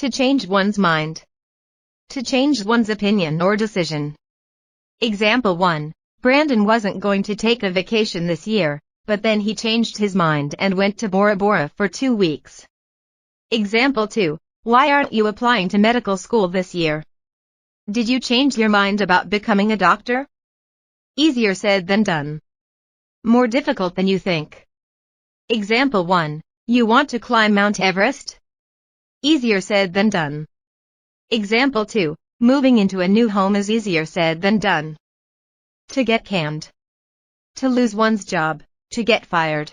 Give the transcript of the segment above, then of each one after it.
To change one's mind. To change one's opinion or decision. Example 1. Brandon wasn't going to take a vacation this year, but then he changed his mind and went to Bora Bora for 2 weeks. Example 2. Why aren't you applying to medical school this year? Did you change your mind about becoming a doctor? Easier said than done. More difficult than you think. Example 1. You want to climb Mount Everest? Easier said than done. Example 2. Moving into a new home is easier said than done. To get canned. To lose one's job. To get fired.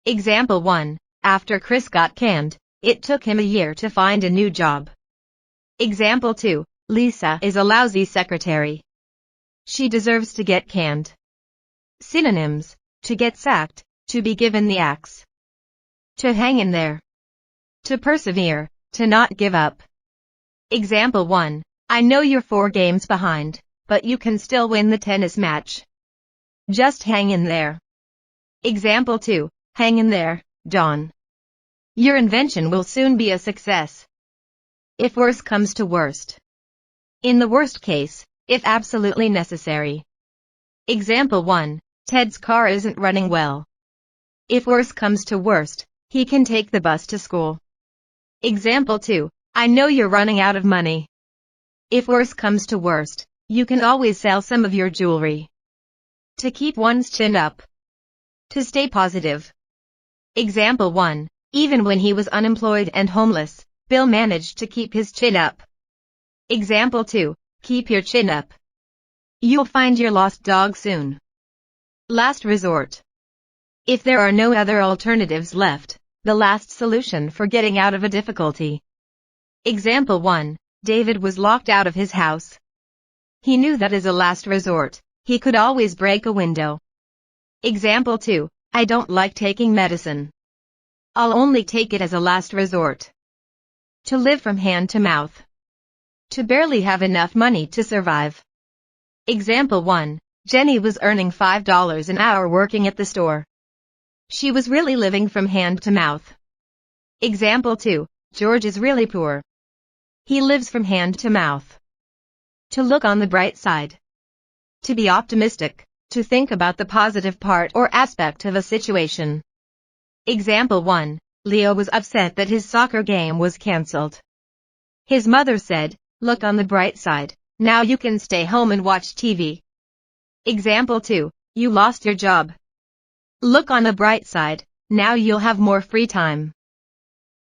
Example 1. After Chris got canned, it took him a year to find a new job. Example 2. Lisa is a lousy secretary. She deserves to get canned. Synonyms. To get sacked. To be given the axe. To hang in there. To persevere. To not give up. Example 1. I know you're 4 games behind, but you can still win the tennis match. Just hang in there. Example 2. Hang in there, Dawn. Your invention will soon be a success. If worse comes to worst. In the worst case, if absolutely necessary. Example 1. Ted's car isn't running well. If worse comes to worst, he can take the bus to school. Example 2. I know you're running out of money. If worse comes to worst, you can always sell some of your jewelry. To keep one's chin up. To stay positive. Example 1. Even when he was unemployed and homeless, Bill managed to keep his chin up. Example 2. Keep your chin up. You'll find your lost dog soon. Last resort. If there are no other alternatives left, the last solution for getting out of a difficulty. Example 1. David was locked out of his house. He knew that as a last resort, he could always break a window. Example 2. I don't like taking medicine. I'll only take it as a last resort. To live from hand to mouth. To barely have enough money to survive. Example 1. Jenny was earning $5 an hour working at the store. She was really living from hand to mouth. Example 2. George is really poor. He lives from hand to mouth. To look on the bright side. To be optimistic. To think about the positive part or aspect of a situation. Example 1. Leo was upset that his soccer game was cancelled. His mother said, "Look on the bright side, now you can stay home and watch TV." Example 2. You lost your job. Look on the bright side, now you'll have more free time.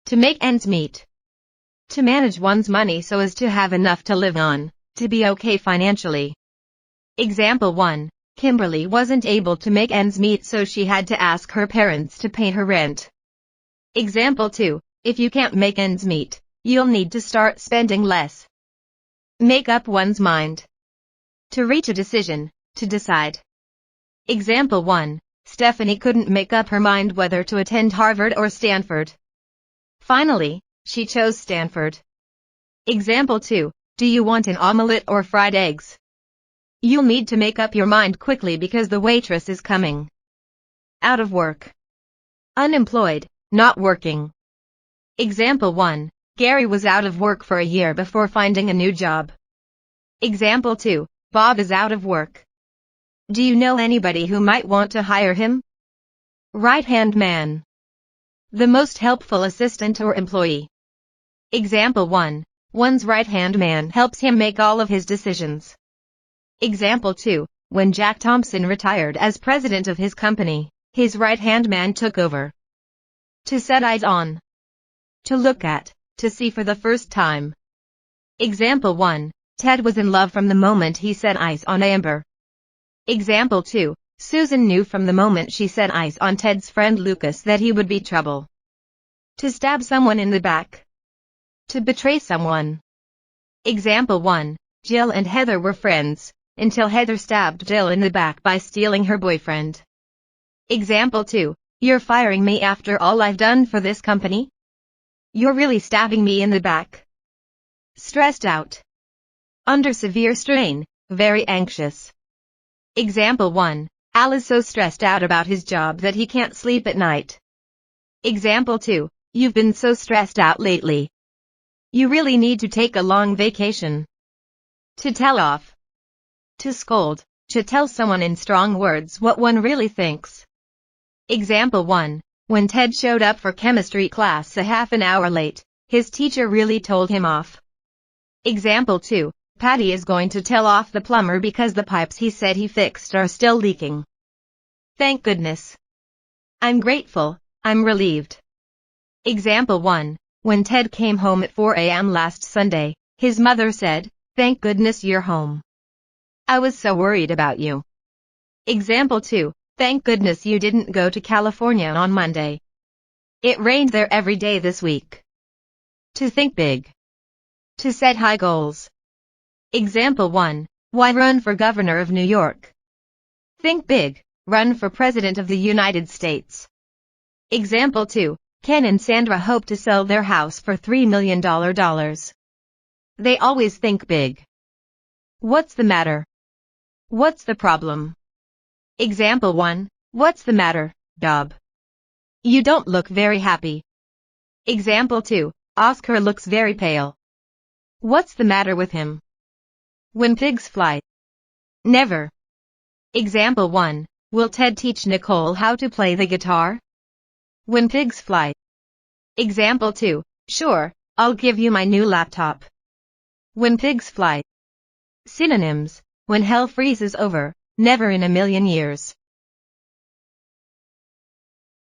To make ends meet. To manage one's money so as to have enough to live on, to be okay financially. Example 1. Kimberly wasn't able to make ends meet, so she had to ask her parents to pay her rent. Example 2. If you can't make ends meet, you'll need to start spending less. Make up one's mind. To reach a decision, to decide. Example 1. Stephanie couldn't make up her mind whether to attend Harvard or Stanford. Finally, she chose Stanford. Example 2. Do you want an omelette or fried eggs? You'll need to make up your mind quickly because the waitress is coming. Out of work. Unemployed, not working. Example 1. Gary was out of work for a year before finding a new job. Example 2. Bob is out of work. Do you know anybody who might want to hire him? Right-hand man. The most helpful assistant or employee. Example 1. One's right-hand man helps him make all of his decisions. Example 2. When Jack Thompson retired as president of his company, his right-hand man took over. To set eyes on. To look at, to see for the first time. Example 1. Ted was in love from the moment he set eyes on Amber. Example 2. Susan knew from the moment she set eyes on Ted's friend Lucas that he would be trouble. To stab someone in the back. To betray someone. Example 1. Jill and Heather were friends, until Heather stabbed Jill in the back by stealing her boyfriend. Example 2. You're firing me after all I've done for this company? You're really stabbing me in the back. Stressed out. Under severe strain, very anxious. Example 1. Al is so stressed out about his job that he can't sleep at night. Example 2. You've been so stressed out lately. You really need to take a long vacation. To tell off. To scold. To tell someone in strong words what one really thinks. Example 1. When Ted showed up for chemistry class a half an hour late, his teacher really told him off. Example 2. Patty is going to tell off the plumber because the pipes he said he fixed are still leaking. Thank goodness. I'm grateful. I'm relieved. Example 1. When Ted came home at 4 a.m. last Sunday, his mother said, "Thank goodness you're home. I was so worried about you." Example 2. Thank goodness you didn't go to California on Monday. It rained there every day this week. To think big. To set high goals. Example 1. Why run for governor of New York? Think big. Run for president of the United States. Example 2. Ken and Sandra hope to sell their house for $3 million. They always think big. What's the matter? What's the problem? Example 1. What's the matter, Bob? You don't look very happy. Example 2. Oscar looks very pale. What's the matter with him? When pigs fly. Never. Example 1. Will Ted teach Nicole how to play the guitar? When pigs fly. Example 2. Sure, I'll give you my new laptop. When pigs fly. Synonyms. When hell freezes over, never in a million years.